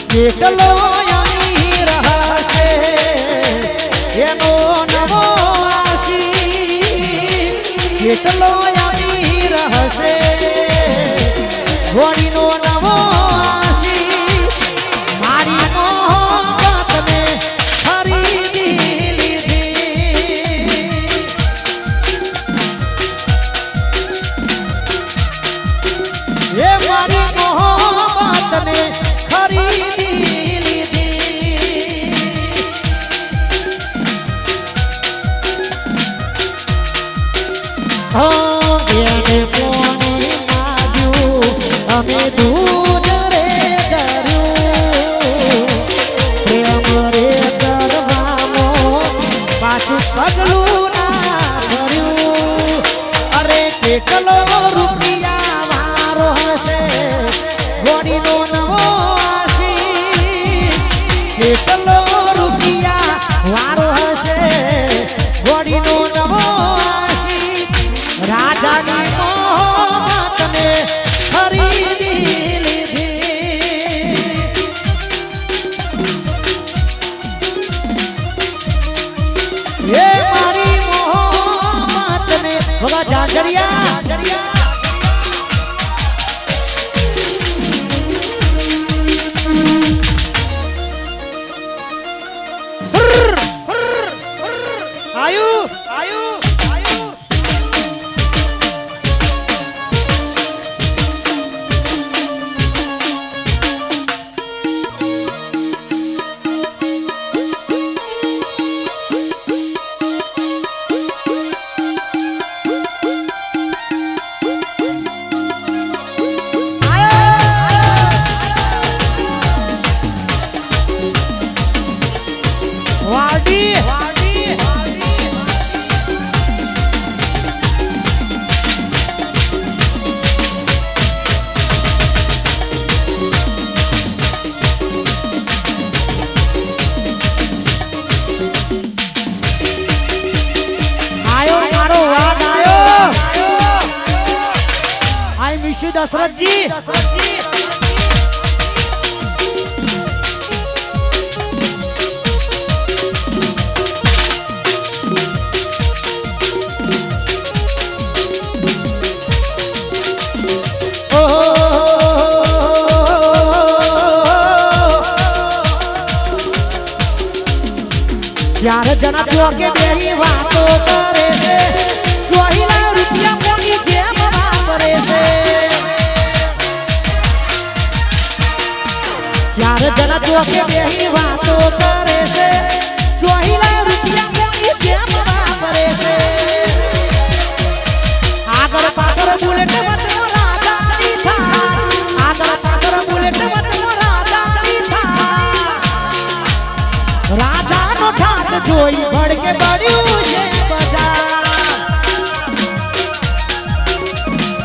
કેટલો અમીર હશે એનો નવો આશીષ કેટલો અમીર હશે ઘોડીનો નવો આશીષ મારી મોહબ્બતને ખરીદી લીધી એ મારી મોહબ્બતને ખરીદી લીધી એને કોને માગ્યું અમે દૂધ રે કર્યું પ્રેમ રે કરવામાં પાછું પગલું ના ભર્યું અરે કેટલો રૂપિયા વારો હશે ઘોડીનો નવો આશીષ કેટલો રૂપિયા વારો હશે ઘોડીનો નવો આશીષ રાજાની મોહબ્બતને ખરીદી લીધી એ મારી મોહબ્બતને ભગા જાજરિયા दशरथ जी चार जना चौके बेही वातो करे से जोहिला रुपया मोगी जेम वापरे से चार जना चौके बेही वातो करे से जोहिला रुपया मोगी जेम वापरे से आगर पाछर बुलेट मत राजा नी था आगर पाछर बुलेट मत राजा नी था राजा नो ठाट जोई भड़ के बड़िયું છે બજાર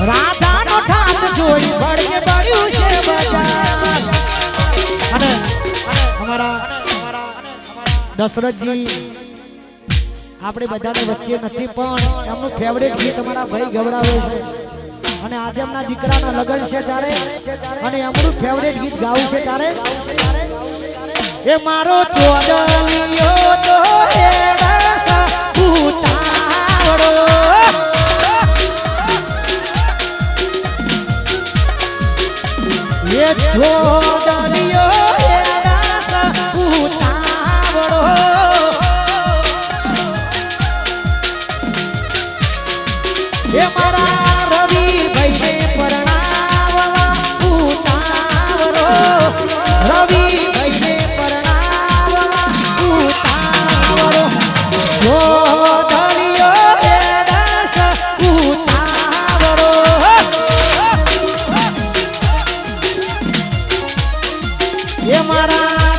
રાજા નો ઠાટ જોઈ ભડ કે બળ્યું છે બજાર અને અમારા દશરથજી આપણે બધાને વચ્ચે નથી પણ એમનું ફેવરેટ ગીત અમારા ભાઈ ગવડાવે છે અને આજે એમના દીકરાના લગ્ન છે ત્યારે અને એમનું ફેવરેટ ગીત ગાવું છે ત્યારે એ મારો ચોદલિયો તો એડા ઉતાવળો એ ચોદલિયો એડા ઉતાવળો એ મારા રવિ ભાઈને પરણાવવા ઉતાવળો રવિ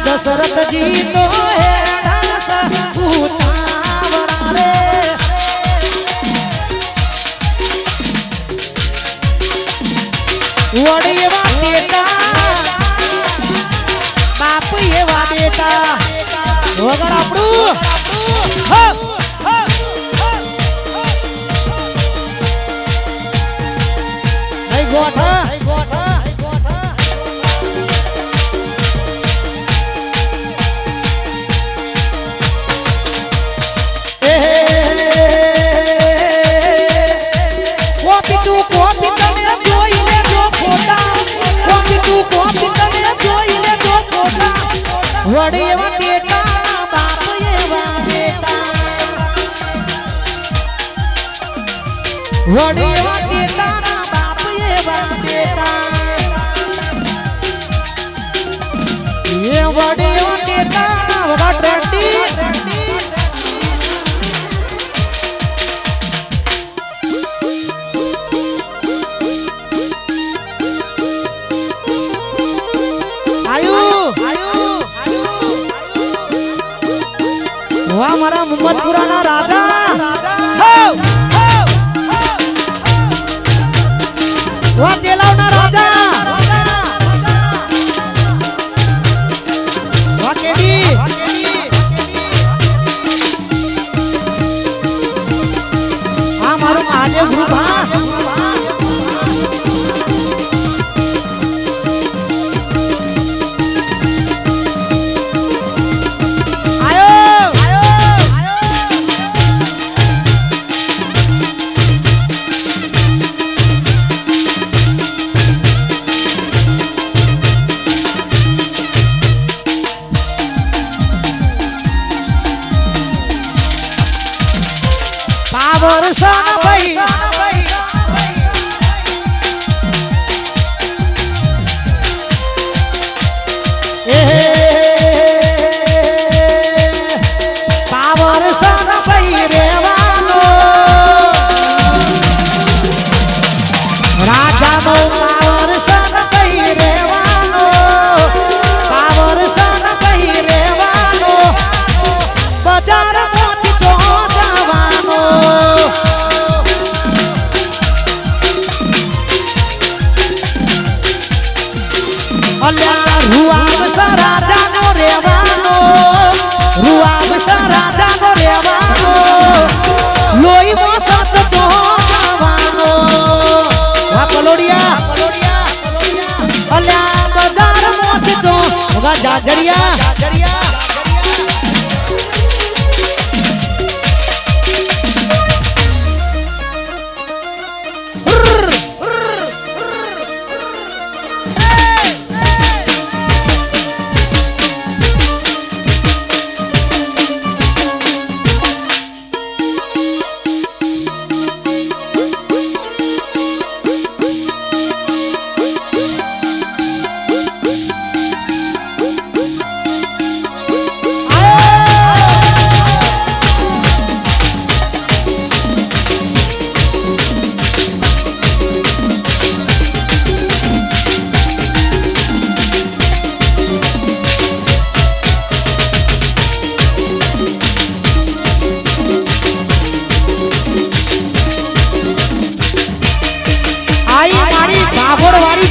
દશરથજી તો હેડા ઉતાવળા રે વડી એવા બેટા બાપ એવા બેટા વગર આપણું નહીં ગોઠા વડી એવા બેટા બાપ એવા બેટા વડી એવા બેટા બાપ એવા બેટા એ વડી એવા બેટા વગા ટ્રેન્ડી મારા મુહમ્મદપુરા ના રાજા વાહ તેલાવ ના રાજા વાહ કેડી આ મારું મહાદેવ ગ્રુપ હા વરસાદ ભાઈ પાવર સન ભાઈ રેવાનો રાજાનો પાવર સન ભાઈ રેવાનો પાવર સન ભાઈ રેવાનો બજાર મોતી તો જવાનો અલ્યા રૂઆબ સરાજાનો રેવાનો રૂઆબ સરાજાનો રેવાનો લોહી મોસત તો જવાનો વા પલોડિયા અલ્યા બજાર મોત તો વા જાજરિયા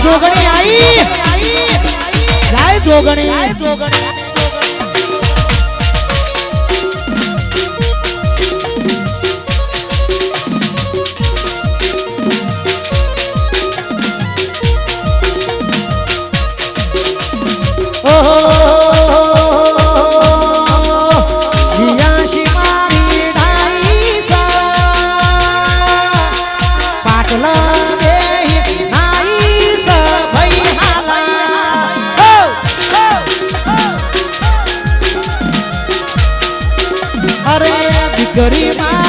જોગણી આઈ જાય જોગણી ઓહો જીયાશી મારી ડાઈસા પાટલા ગરીબા